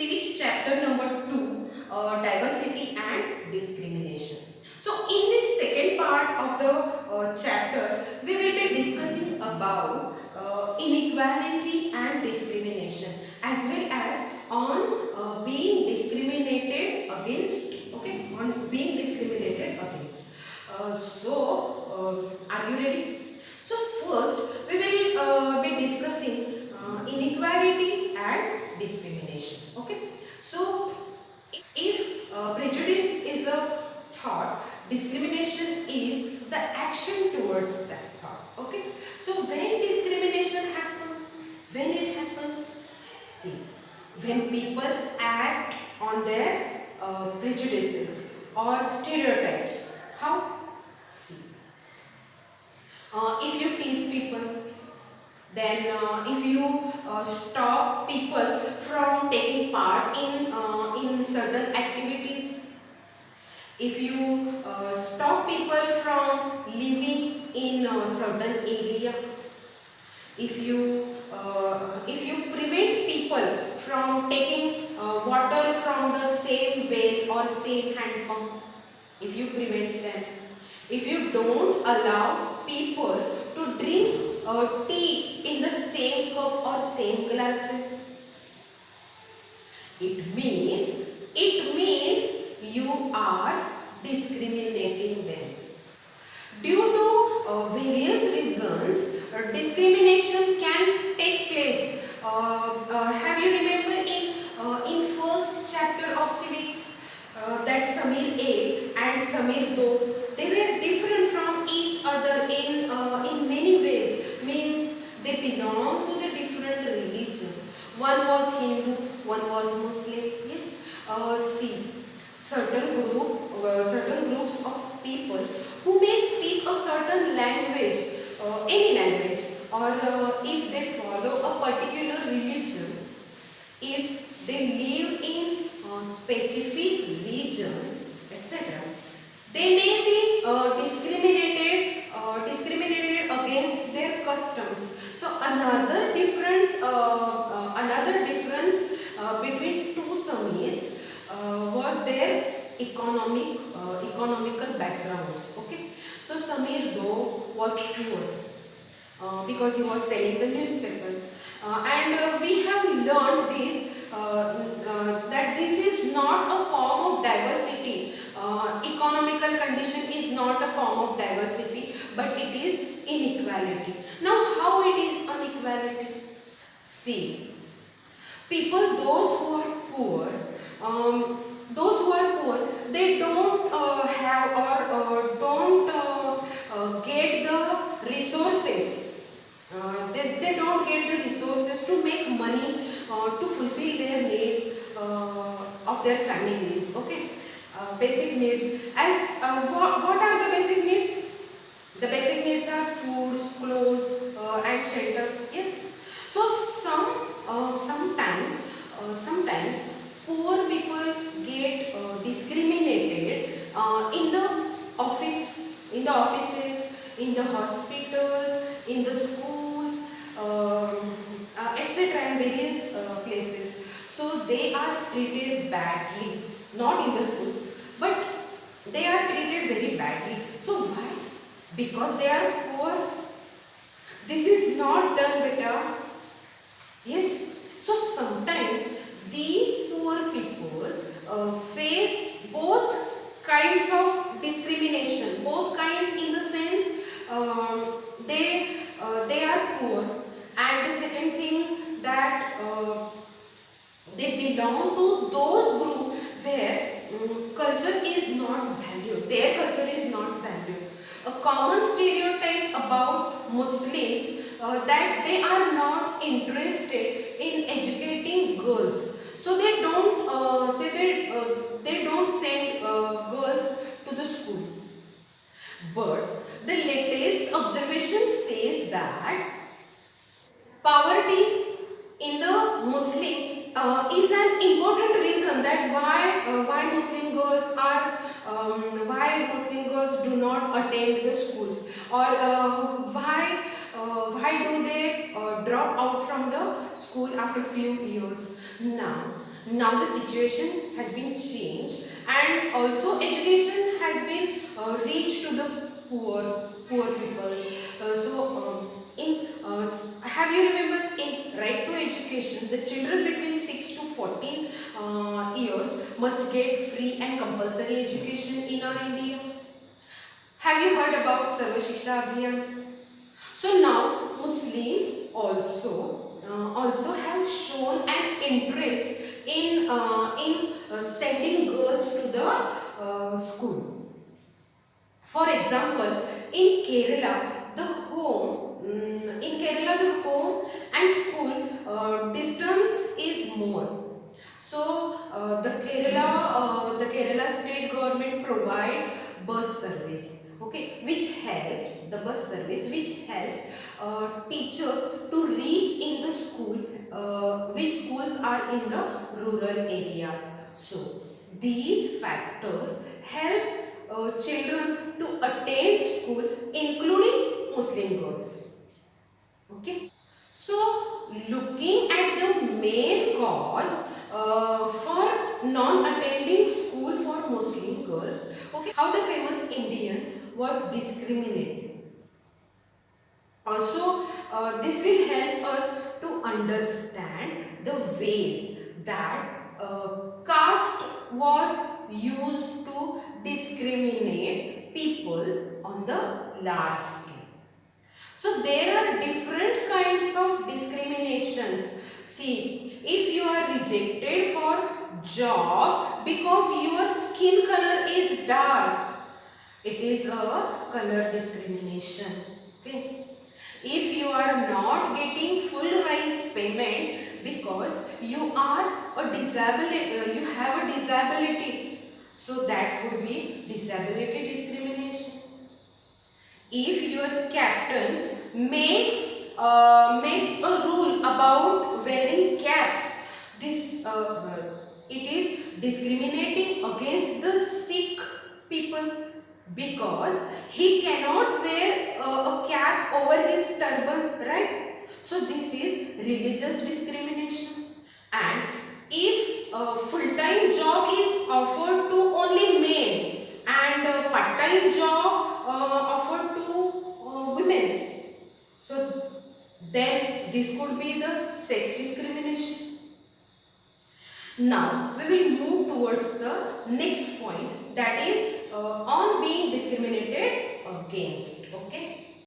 civics chapter number 2, diversity and discrimination. So in this second part of the chapter, we will be discussing about inequality and discrimination, as well as on being discriminated against. Okay, on being discriminated against. Are you ready? So first we will be discussing inequality and discrimination. Okay. So if prejudice is a thought, discrimination is the action towards that thought. Okay. So when discrimination happens, when it happens, see, when people act on their prejudices or stereotypes. How? See, if you tease people, then if you stop people from taking part in certain activities, if you stop people from living in a certain area, if you prevent people from taking water from the same well or same hand pump, if you prevent them, if you don't allow people to drink tea in the same cup or same glasses, it means you are discriminating them. Due to various reasons, discrimination can take place. Have you remember in first chapter of civics that Samir A and Samir Do, they were different from each other in many ways. Means they belong to the different religion. One was Hindu, one was Muslim. Yes. See, certain groups of people who may speak a certain language, any language, or if they follow a particular religion, if they live in a specific region, etc., they may be discriminated against their customs. So another difference between two Samis was their economical backgrounds. Okay, so Samir though was poor because he was selling the newspapers, and we have learned this that this is not a form of diversity. Economical condition is not a form of diversity, but it is inequality. Now, how it is inequality? See, people, those who are poor, they don't have or don't get the resources. They don't get the resources to make money to fulfill their needs of their families. Okay, basic needs. As what are the basic needs? The basic needs are food, clothes, and shelter. Yes. So sometimes poor people get discriminated in the offices, in the hospitals, in the schools, etc., and various places. So they are treated badly, not in the schools, but they are treated very badly. So why? Because they are poor. This is not done, beta. Yes. So sometimes these poor people face both kinds of discrimination. Both kinds in the sense they are poor, and the second thing that they belong to those groups where culture is not valued. Their culture is not valued. A common stereotype about Muslims that they are not interested in educating girls, so they don't send girls to the school. But the latest observation says that poverty in the Muslim is an important reason that why Muslim girls do not attend the schools, or why do they drop out from the school after few years. Now now the situation has been changed, and also education has been reached to the poor people. Have you remember in right to education, the children between 6 to 14 years must get free and compulsory education in our India. Have you heard about Sarva Shiksha Abhiyan? So now Muslims also have shown an interest in sending girls to the school. For example, the home and school distance is more. So the Kerala state government provide bus service, okay, which helps teachers to reach in the school, which schools are in the rural areas. So these factors help children to attend school, including Muslim girls. Okay. So looking at the main cause for non-attending school for Muslim girls, okay, how the famous Indian was discriminated. Also, this will help us to understand the ways that caste was used to discriminate people on the large scale. So there are different kinds of discriminations. See, if you are rejected for job because your skin color is dark, it is a color discrimination. Okay. If you are not getting full rise payment because you are a disability, you have a disability, so that would be disability discrimination. If your captain makes a rule about wearing caps, this it is discriminating against the Sikh people because he cannot wear a cap over his turban, right? So this is religious discrimination. And if a full-time job is offered to only men and a part-time job offered to women, so then this could be the sex discrimination. Now we will move towards the next point, that is on being discriminated against. Okay.